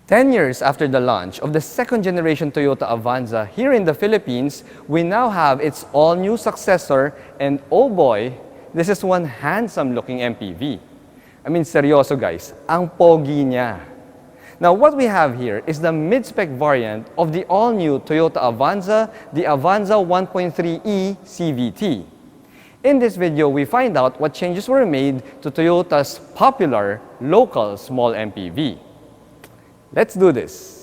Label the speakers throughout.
Speaker 1: 10 years after the launch of the second-generation Toyota Avanza here in the Philippines, we now have its all-new successor, and oh boy, this is one handsome-looking MPV. I mean, seryoso guys, ang pogi niya. Now, what we have here is the mid-spec variant of the all-new Toyota Avanza, the Avanza 1.3e CVT. In this video, we find out what changes were made to Toyota's popular local small MPV. Let's do this.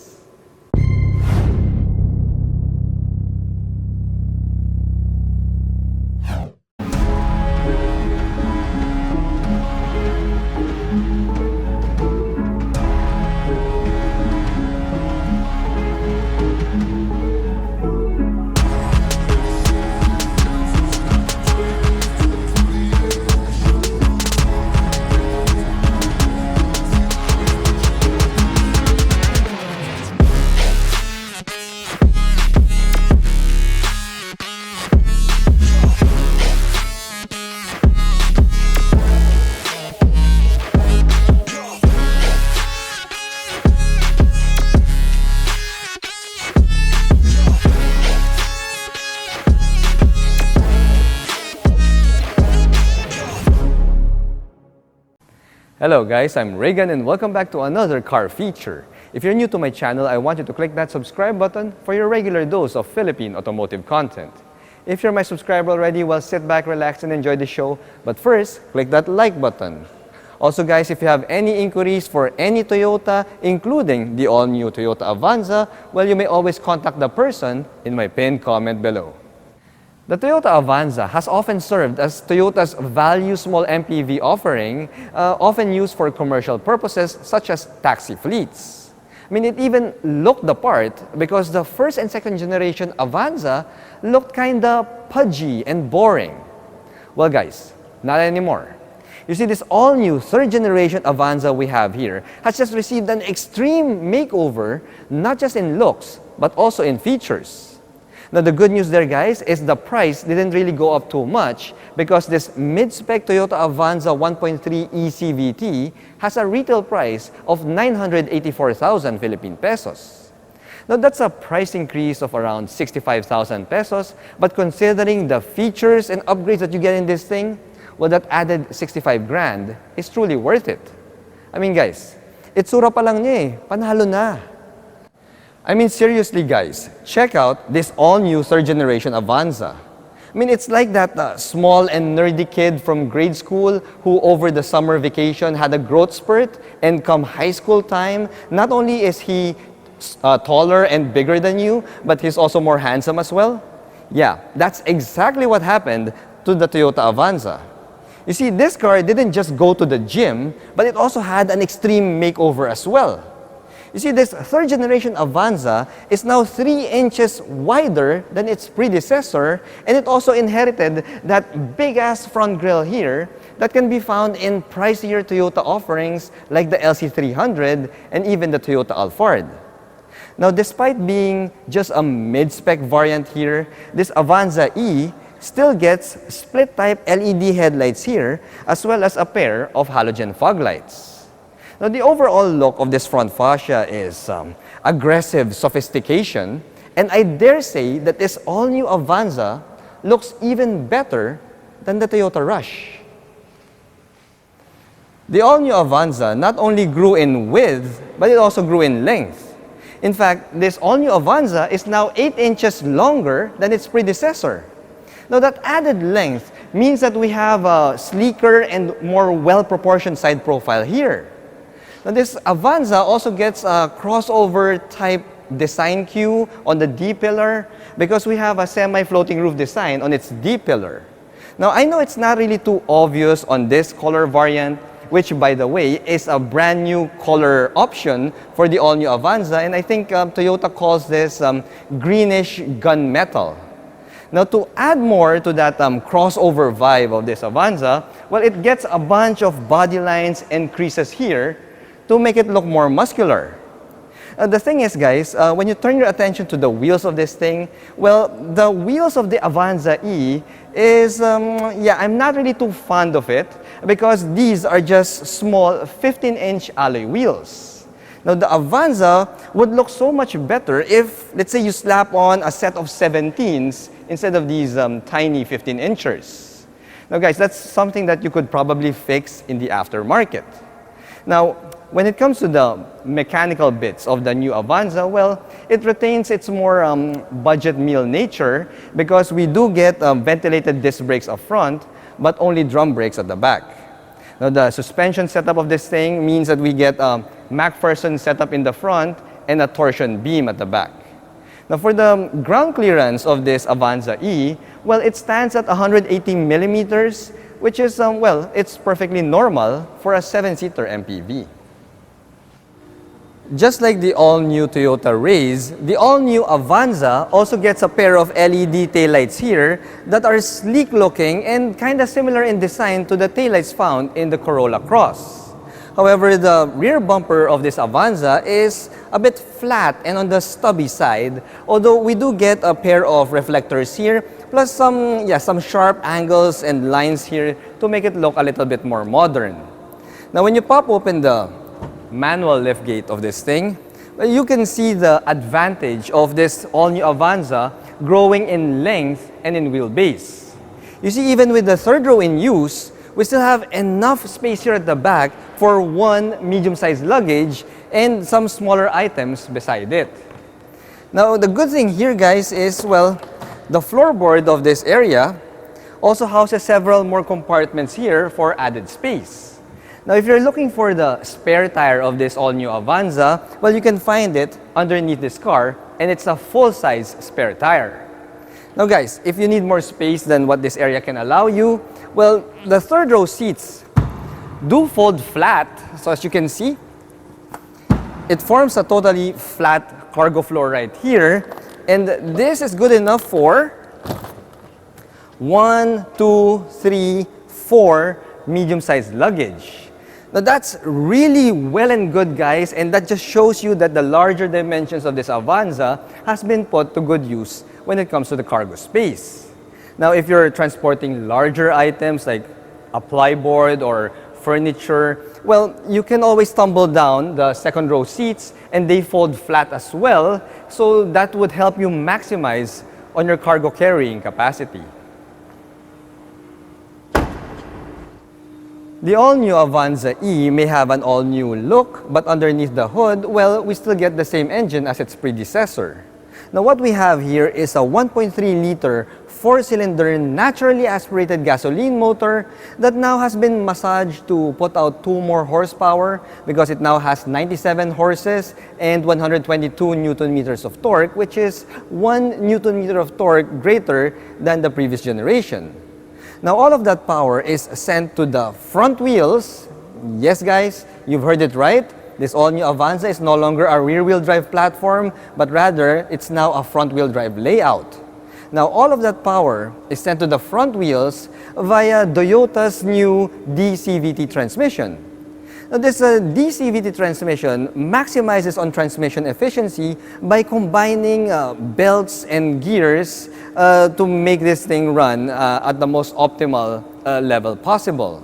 Speaker 1: Hello guys, I'm Reagan and welcome back to another car feature. If you're new to my channel, I want you to click that subscribe button for your regular dose of Philippine automotive content. If you're my subscriber already, well, sit back, relax, and enjoy the show. But first, click that like button. Also guys, if you have any inquiries for any Toyota, including the all-new Toyota Avanza, well, you may always contact the person in my pinned comment below. The Toyota Avanza has often served as Toyota's value small MPV offering, often used for commercial purposes such as taxi fleets. I mean, it even looked the part because the first and second generation Avanza looked kinda pudgy and boring. Well guys, not anymore. You see, this all-new third generation Avanza we have here has just received an extreme makeover, not just in looks, but also in features. Now, the good news there, guys, is the price didn't really go up too much because this mid-spec Toyota Avanza 1.3 eCVT has a retail price of 984,000 Philippine pesos. Now, that's a price increase of around 65,000 pesos, but considering the features and upgrades that you get in this thing, well, that added 65 grand is truly worth it. I mean, guys, itsura pa lang niya eh, panalo na. I mean, seriously guys, check out this all-new third-generation Avanza. I mean, it's like that small and nerdy kid from grade school who over the summer vacation had a growth spurt, and come high school time, not only is he taller and bigger than you, but he's also more handsome as well. Yeah, that's exactly what happened to the Toyota Avanza. You see, this car didn't just go to the gym, but it also had an extreme makeover as well. You see, this third-generation Avanza is now 3 inches wider than its predecessor, and it also inherited that big-ass front grille here that can be found in pricier Toyota offerings like the LC300 and even the Toyota Alphard. Now, despite being just a mid-spec variant here, this Avanza E still gets split-type LED headlights here, as well as a pair of halogen fog lights. Now, the overall look of this front fascia is aggressive sophistication, and I dare say that this all-new Avanza looks even better than the Toyota Rush. The all-new Avanza not only grew in width, but it also grew in length. In fact, this all-new Avanza is now 8 inches longer than its predecessor. Now, that added length means that we have a sleeker and more well-proportioned side profile here. Now, this Avanza also gets a crossover type design cue on the D-pillar because we have a semi-floating roof design on its D-pillar. Now, I know it's not really too obvious on this color variant, which, by the way, is a brand new color option for the all-new Avanza, and I think Toyota calls this greenish gunmetal. Now, to add more to that crossover vibe of this Avanza, well, it gets a bunch of body lines and creases here to make it look more muscular. The thing is, guys, when you turn your attention to the wheels of this thing, well, the wheels of the Avanza E is, I'm not really too fond of it because these are just small 15-inch alloy wheels. Now, the Avanza would look so much better if, let's say, you slap on a set of 17s instead of these tiny 15 inchers. Now, guys, that's something that you could probably fix in the aftermarket. Now, when it comes to the mechanical bits of the new Avanza, well, it retains its more budget meal nature because we do get ventilated disc brakes up front, but only drum brakes at the back. Now, the suspension setup of this thing means that we get a MacPherson setup in the front and a torsion beam at the back. Now, for the ground clearance of this Avanza E, well, it stands at 180 millimeters, which is, well, it's perfectly normal for a 7-seater MPV. Just like the all-new Toyota Raze, the all-new Avanza also gets a pair of LED taillights here that are sleek-looking and kind of similar in design to the taillights found in the Corolla Cross. However, the rear bumper of this Avanza is a bit flat and on the stubby side, although we do get a pair of reflectors here, plus some sharp angles and lines here to make it look a little bit more modern. Now, when you pop open the manual liftgate of this thing, well, you can see the advantage of this all-new Avanza growing in length and in wheelbase. You see, even with the third row in use, we still have enough space here at the back for one medium-sized luggage and some smaller items beside it. Now, the good thing here, guys, is, well, the floorboard of this area also houses several more compartments here for added space. Now, if you're looking for the spare tire of this all-new Avanza, well, you can find it underneath this car, and it's a full-size spare tire. Now, guys, if you need more space than what this area can allow you, well, the third row seats do fold flat. So as you can see, it forms a totally flat cargo floor right here, and this is good enough for 1, 2, 3, 4 medium-sized luggage. Now, that's really well and good, guys, and that just shows you that the larger dimensions of this Avanza has been put to good use when it comes to the cargo space. Now, if you're transporting larger items like a plyboard or furniture, well, you can always tumble down the second row seats and they fold flat as well, so that would help you maximize on your cargo carrying capacity. The all-new Avanza E may have an all-new look, but underneath the hood, well, we still get the same engine as its predecessor. Now, what we have here is a 1.3-liter 4-cylinder naturally aspirated gasoline motor that now has been massaged to put out 2 more horsepower because it now has 97 horses and 122 Newton meters of torque, which is 1 Newton meter of torque greater than the previous generation. Now, all of that power is sent to the front wheels. Yes, guys, you've heard it right. This all-new Avanza is no longer a rear-wheel drive platform, but rather, it's now a front-wheel drive layout. Now, all of that power is sent to the front wheels via Toyota's new DCVT transmission. Now, this DCVT transmission maximizes on transmission efficiency by combining belts and gears to make this thing run at the most optimal level possible.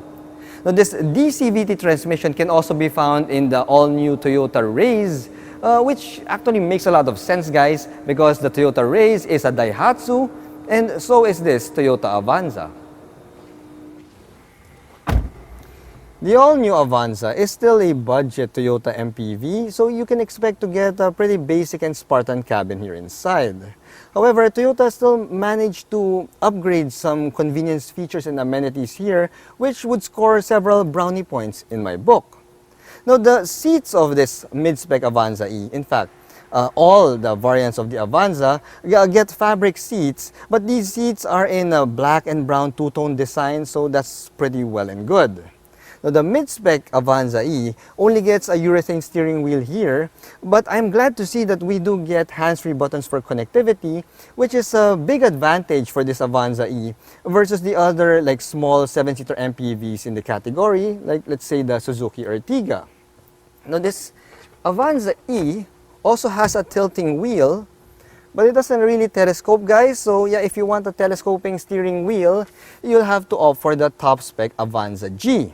Speaker 1: Now, this DCVT transmission can also be found in the all-new Toyota Raze, which actually makes a lot of sense, guys, because the Toyota Raze is a Daihatsu, and so is this Toyota Avanza. The all-new Avanza is still a budget Toyota MPV, so you can expect to get a pretty basic and Spartan cabin here inside. However, Toyota still managed to upgrade some convenience features and amenities here, which would score several brownie points in my book. Now, the seats of this mid-spec Avanza E, in fact, all the variants of the Avanza get fabric seats, but these seats are in a black and brown two-tone design, so that's pretty well and good. Now, the mid-spec Avanza E only gets a urethane steering wheel here, but I'm glad to see that we do get hands-free buttons for connectivity, which is a big advantage for this Avanza E versus the other like small 7-seater MPVs in the category, like let's say the Suzuki Ertiga. Now, this Avanza E also has a tilting wheel, but it doesn't really telescope, guys. So yeah, if you want a telescoping steering wheel, you'll have to opt for the top-spec Avanza G.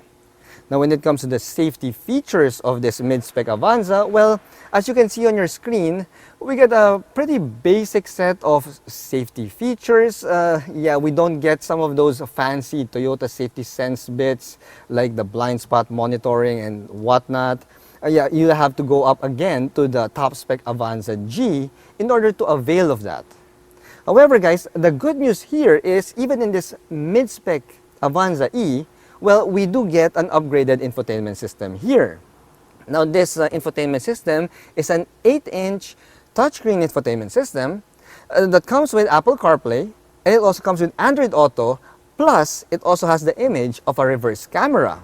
Speaker 1: Now, when it comes to the safety features of this mid-spec Avanza, well, as you can see on your screen, we get a pretty basic set of safety features. Yeah, we don't get some of those fancy Toyota safety sense bits like the blind spot monitoring and whatnot. Yeah, you have to go up again to the top spec Avanza G in order to avail of that. However, guys, the good news here is even in this mid-spec Avanza E, well, we do get an upgraded infotainment system here. Now, this infotainment system is an 8-inch touchscreen infotainment system that comes with Apple CarPlay, and it also comes with Android Auto, plus it also has the image of a reverse camera.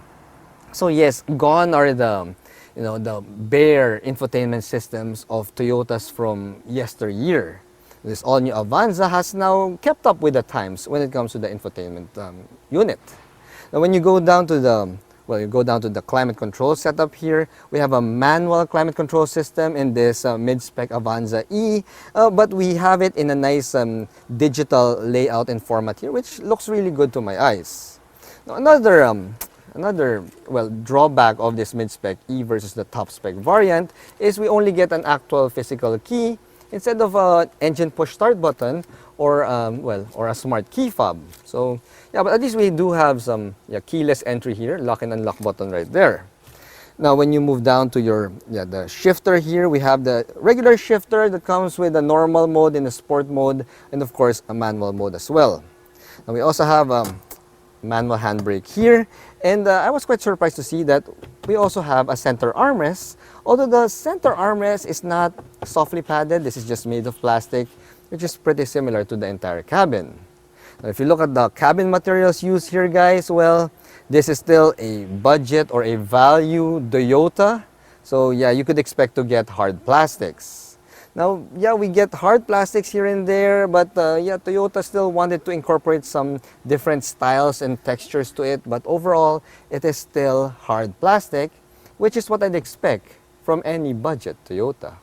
Speaker 1: So yes, gone are the bare infotainment systems of Toyotas from yesteryear. This all-new Avanza has now kept up with the times when it comes to the infotainment unit. Now, when you go down to the climate control setup here, we have a manual climate control system in this mid-spec Avanza E, but we have it in a nice digital layout and format here, which looks really good to my eyes. Now, another drawback of this mid-spec E versus the top-spec variant is we only get an actual physical key instead of an engine push start button or a smart key fob. So yeah, but at least we do have some keyless entry here, lock and unlock button right there. Now, when you move down to the shifter here, we have the regular shifter that comes with a normal mode and a sport mode, and of course a manual mode as well. Now, we also have manual handbrake here, and I was quite surprised to see that we also have a center armrest. Although the center armrest is not softly padded, this is just made of plastic, which is pretty similar to the entire cabin. Now, if you look at the cabin materials used here, guys, well, this is still a budget or a value Toyota. So yeah, you could expect to get hard plastics. Now, yeah, we get hard plastics here and there, but yeah, Toyota still wanted to incorporate some different styles and textures to it. But overall, it is still hard plastic, which is what I'd expect from any budget Toyota.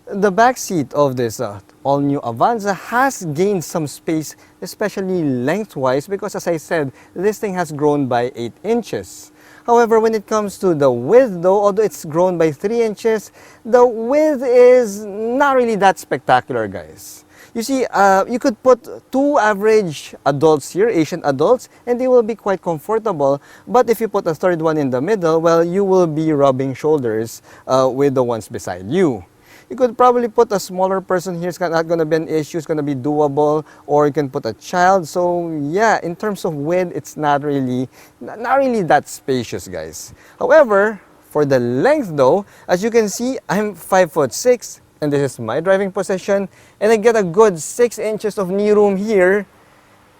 Speaker 1: The back seat of this all-new Avanza has gained some space, especially lengthwise, because as I said, this thing has grown by 8 inches. However, when it comes to the width though, although it's grown by 3 inches, the width is not really that spectacular, guys. You see, you could put 2 average adults here, Asian adults, and they will be quite comfortable. But if you put a third one in the middle, well, you will be rubbing shoulders with the ones beside you. You could probably put a smaller person here. It's not going to be an issue. It's going to be doable. Or you can put a child. So yeah, in terms of width, it's not really that spacious, guys. However, for the length though, as you can see, I'm 5'6", and this is my driving position, and I get a good 6 inches of knee room here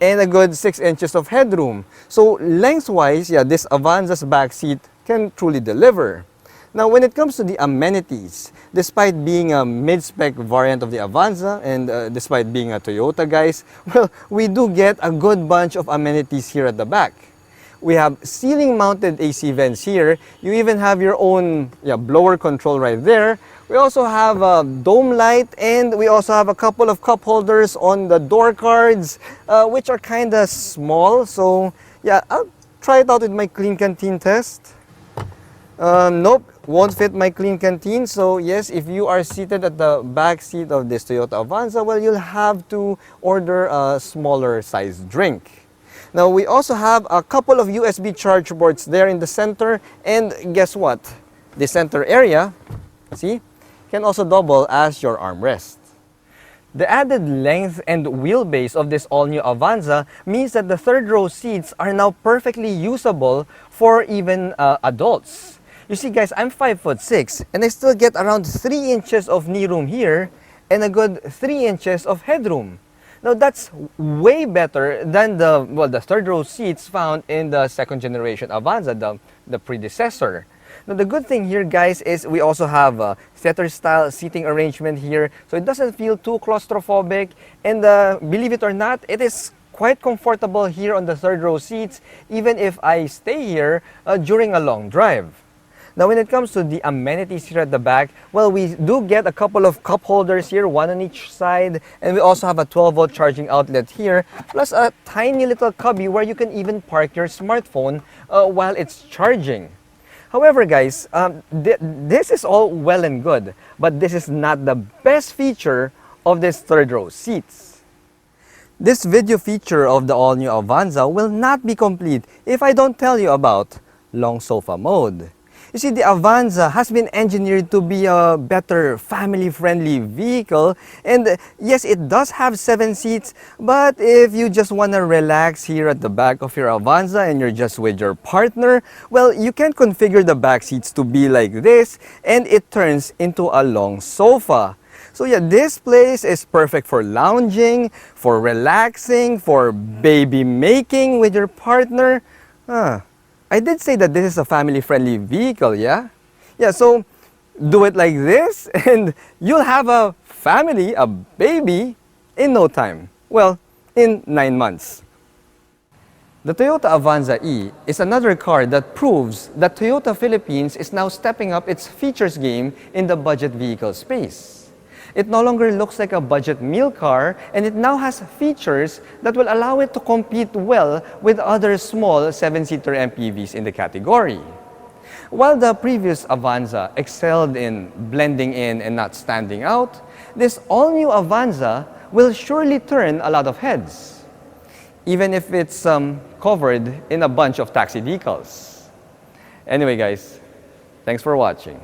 Speaker 1: and a good 6 inches of headroom. So lengthwise, yeah, this Avanza's back seat can truly deliver. Now, when it comes to the amenities, despite being a mid-spec variant of the Avanza and despite being a Toyota, guys, well, we do get a good bunch of amenities here at the back. We have ceiling-mounted AC vents here. You even have your own blower control right there. We also have a dome light, and we also have a couple of cup holders on the door cards, which are kind of small. So yeah, I'll try it out with my clean canteen test. Nope, won't fit my clean canteen. So yes, if you are seated at the back seat of this Toyota Avanza, well, you'll have to order a smaller size drink. Now, we also have a couple of USB charge ports there in the center, and guess what? The center area, see, can also double as your armrest. The added length and wheelbase of this all-new Avanza means that the third row seats are now perfectly usable for even adults. You see, guys, I'm 5'6", and I still get around 3 inches of knee room here and a good 3 inches of headroom. Now, that's way better than the third row seats found in the second generation Avanza, the predecessor. Now, the good thing here, guys, is we also have a theater-style seating arrangement here, so it doesn't feel too claustrophobic. And believe it or not, it is quite comfortable here on the third row seats, even if I stay here during a long drive. Now, when it comes to the amenities here at the back, well, we do get a couple of cup holders here, one on each side, and we also have a 12-volt charging outlet here, plus a tiny little cubby where you can even park your smartphone while it's charging. However, guys, this is all well and good, but this is not the best feature of this third row seats. This video feature of the all-new Avanza will not be complete if I don't tell you about long sofa mode. You see, the Avanza has been engineered to be a better family-friendly vehicle, and yes, it does have 7 seats, but if you just want to relax here at the back of your Avanza and you're just with your partner, well, you can configure the back seats to be like this, and it turns into a long sofa. So yeah, this place is perfect for lounging, for relaxing, for baby making with your partner. I did say that this is a family-friendly vehicle, yeah? Yeah, so do it like this and you'll have a family, a baby, in no time. Well, in 9 months. The Toyota Avanza E is another car that proves that Toyota Philippines is now stepping up its features game in the budget vehicle space. It no longer looks like a budget meal car, and it now has features that will allow it to compete well with other small 7-seater MPVs in the category. While the previous Avanza excelled in blending in and not standing out, this all-new Avanza will surely turn a lot of heads, even if it's covered in a bunch of taxi decals. Anyway, guys, thanks for watching.